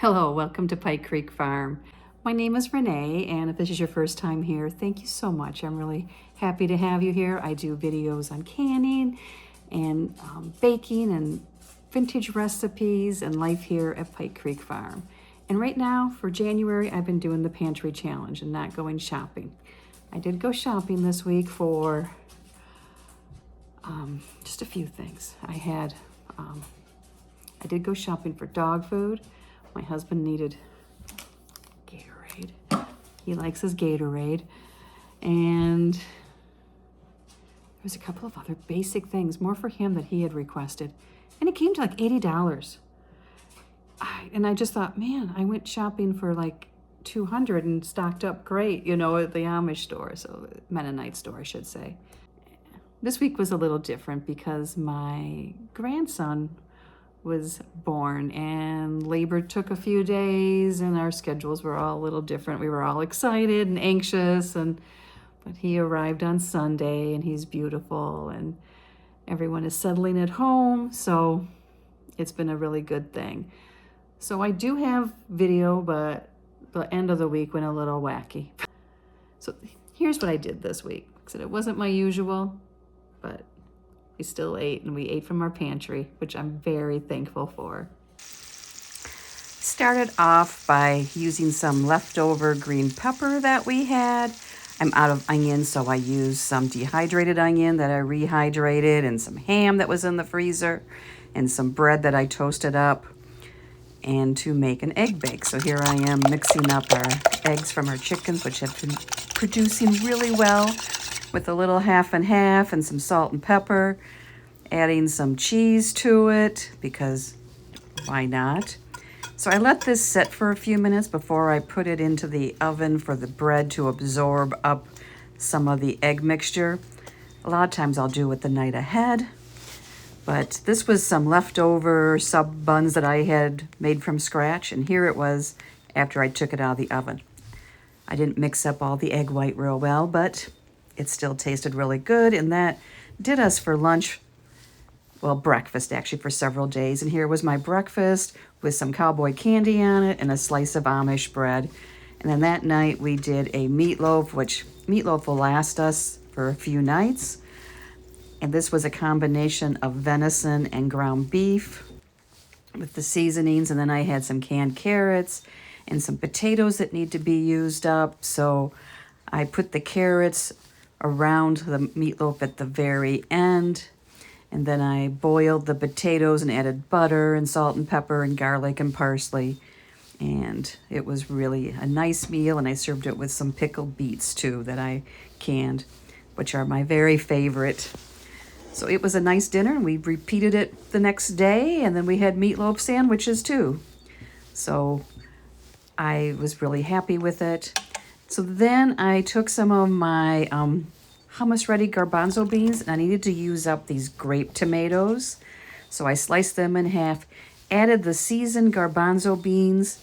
Hello, welcome to Pike Creek Farm. My name is Renee, and if this is your first time here, thank you so much. I'm really happy to have you here. I do videos on canning and baking and vintage recipes and life here at Pike Creek Farm. And right now, for January, I've been doing the Pantry Challenge and not going shopping. I did go shopping this week for just a few things. I did go shopping for dog food. My husband needed Gatorade. He likes his Gatorade. And there was a couple of other basic things, more for him that he had requested. And it came to like $80. And I just thought, man, I went shopping for like $200 and stocked up great, at the Amish store, so Mennonite store, I should say. This week was a little different because my grandson was born and labor took a few days and our schedules were all a little different. We were all excited and anxious, but he arrived on Sunday and he's beautiful and everyone is settling at home, so it's been a really good thing. So I do have video, but the end of the week went a little wacky. So here's what I did this week. So it wasn't my usual, but we still ate, and we ate from our pantry, which I'm very thankful for. Started off by using some leftover green pepper that we had. I'm out of onion, so I used some dehydrated onion that I rehydrated, and some ham that was in the freezer, and some bread that I toasted up, and to make an egg bake. So here I am mixing up our eggs from our chickens, which have been producing really well, with a little half and half and some salt and pepper, adding some cheese to it because why not? So I let this set for a few minutes before I put it into the oven for the bread to absorb up some of the egg mixture. A lot of times I'll do it the night ahead, but this was some leftover sub buns that I had made from scratch, and here it was after I took it out of the oven. I didn't mix up all the egg white real well, but it still tasted really good, and that did us for lunch, well, breakfast actually, for several days. And here was my breakfast with some cowboy candy on it and a slice of Amish bread. And then that night we did a meatloaf, which meatloaf will last us for a few nights. And this was a combination of venison and ground beef with the seasonings. And then I had some canned carrots and some potatoes that need to be used up. So I put the carrots around the meatloaf at the very end, and then I boiled the potatoes and added butter and salt and pepper and garlic and parsley, and it was really a nice meal. And I served it with some pickled beets too that I canned, which are my very favorite. So it was a nice dinner, and we repeated it the next day, and then we had meatloaf sandwiches too. So I was really happy with it. So then I took some of my hummus-ready garbanzo beans, and I needed to use up these grape tomatoes. So I sliced them in half, added the seasoned garbanzo beans,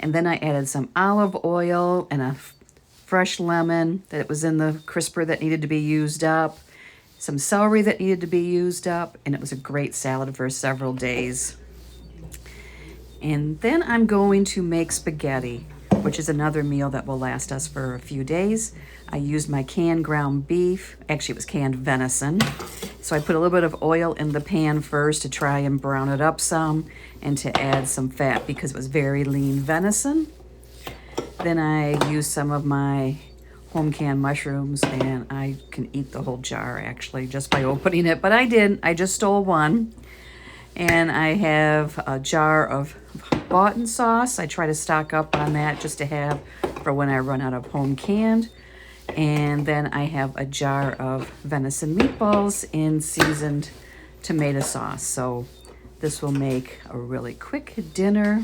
and then I added some olive oil and a fresh lemon that was in the crisper that needed to be used up, some celery that needed to be used up, and it was a great salad for several days. And then I'm going to make spaghetti, which is another meal that will last us for a few days. I used my canned ground beef. Actually, it was canned venison. So I put a little bit of oil in the pan first to try and brown it up some and to add some fat because it was very lean venison. Then I used some of my home canned mushrooms, and I can eat the whole jar actually just by opening it, but I didn't. I just stole one. And I have a jar of bundt sauce. I try to stock up on that just to have for when I run out of home canned. And then I have a jar of venison meatballs in seasoned tomato sauce. So this will make a really quick dinner,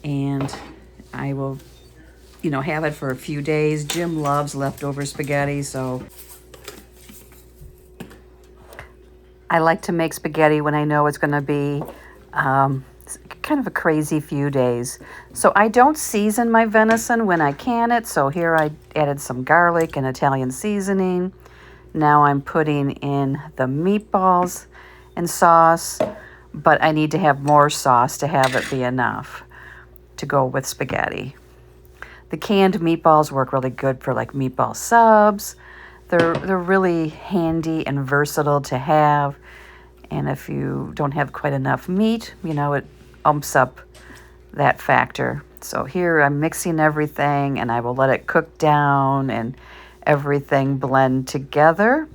and I will, have it for a few days. Jim loves leftover spaghetti, so I like to make spaghetti when I know it's going to be kind of a crazy few days. So I don't season my venison when I can it. So here I added some garlic and Italian seasoning. Now I'm putting in the meatballs and sauce, but I need to have more sauce to have it be enough. to go with spaghetti. The canned meatballs work really good for like meatball subs. They're really handy and versatile to have. And if you don't have quite enough meat, you know, it umps up that factor. So here I'm mixing everything and I will let it cook down and everything blend together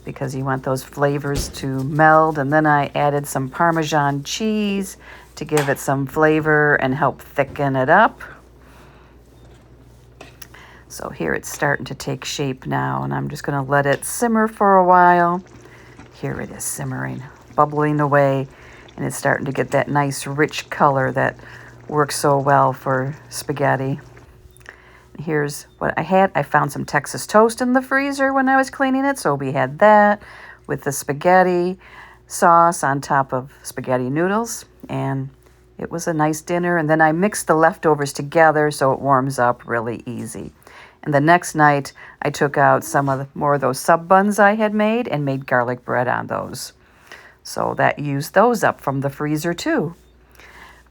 because you want those flavors to meld. And then I added some Parmesan cheese to give it some flavor and help thicken it up. So here it's starting to take shape now, and I'm just going to let it simmer for a while. Here it is simmering, bubbling away, and it's starting to get that nice rich color that works so well for spaghetti. Here's what I had. I found some Texas toast in the freezer when I was cleaning it, so we had that with the spaghetti sauce on top of spaghetti noodles, and it was a nice dinner. And then I mixed the leftovers together so it warms up really easy. And the next night, I took out more of those sub buns I had made and made garlic bread on those. So that used those up from the freezer too.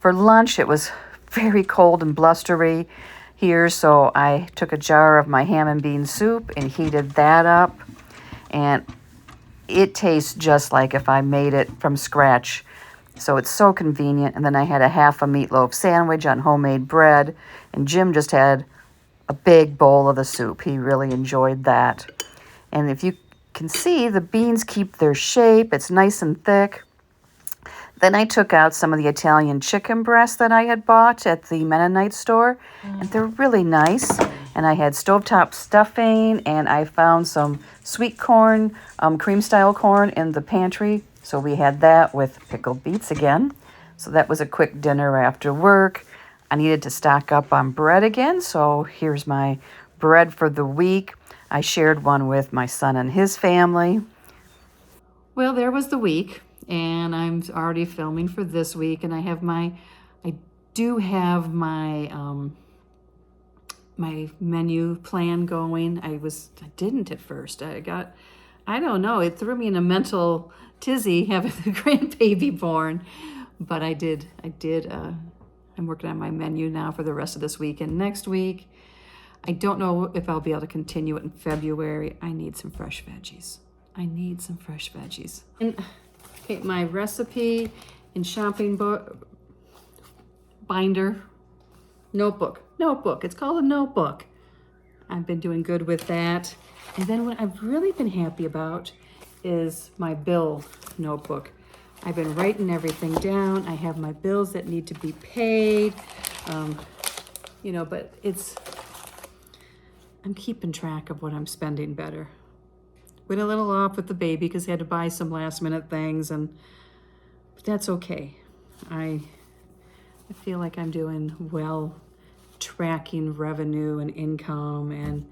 For lunch, it was very cold and blustery here, so I took a jar of my ham and bean soup and heated that up. And it tastes just like if I made it from scratch. So it's so convenient. And then I had a half a meatloaf sandwich on homemade bread, and Jim just had a big bowl of the soup. He really enjoyed that. And if you can see, the beans keep their shape. It's nice and thick. Then I took out some of the Italian chicken breasts that I had bought at the Mennonite store, and they're really nice. And I had stovetop stuffing, and I found some sweet corn, cream-style corn in the pantry. So we had that with pickled beets again. So that was a quick dinner after work. I needed to stock up on bread again, so here's my bread for the week. I shared one with my son and his family. Well, there was the week, and I'm already filming for this week, and I do have my my menu plan going. I didn't at first. I don't know, it threw me in a mental tizzy having the grandbaby born, but I did. I'm working on my menu now for the rest of this week and next week. I don't know if I'll be able to continue it in February. I need some fresh veggies. And okay, my recipe and shopping binder, notebook. It's called a notebook. I've been doing good with that. And then what I've really been happy about is my bill notebook. I've been writing everything down. I have my bills that need to be paid, but I'm keeping track of what I'm spending better. Went a little off with the baby because I had to buy some last minute things, but that's okay. I feel like I'm doing well tracking revenue and income and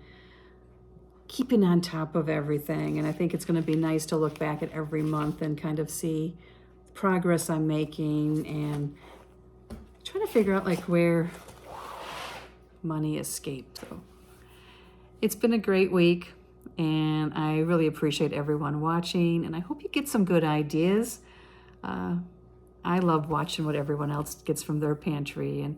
keeping on top of everything. And I think it's going to be nice to look back at every month and kind of see progress I'm making and trying to figure out like where money escaped. So it's been a great week, and I really appreciate everyone watching, and I hope you get some good ideas. I love watching what everyone else gets from their pantry, and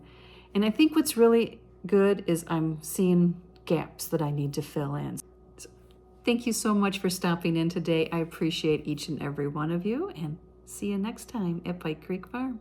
I think what's really good is I'm seeing gaps that I need to fill in. So thank you so much for stopping in today. I appreciate each and every one of you, and see you next time at Pike Creek Farm.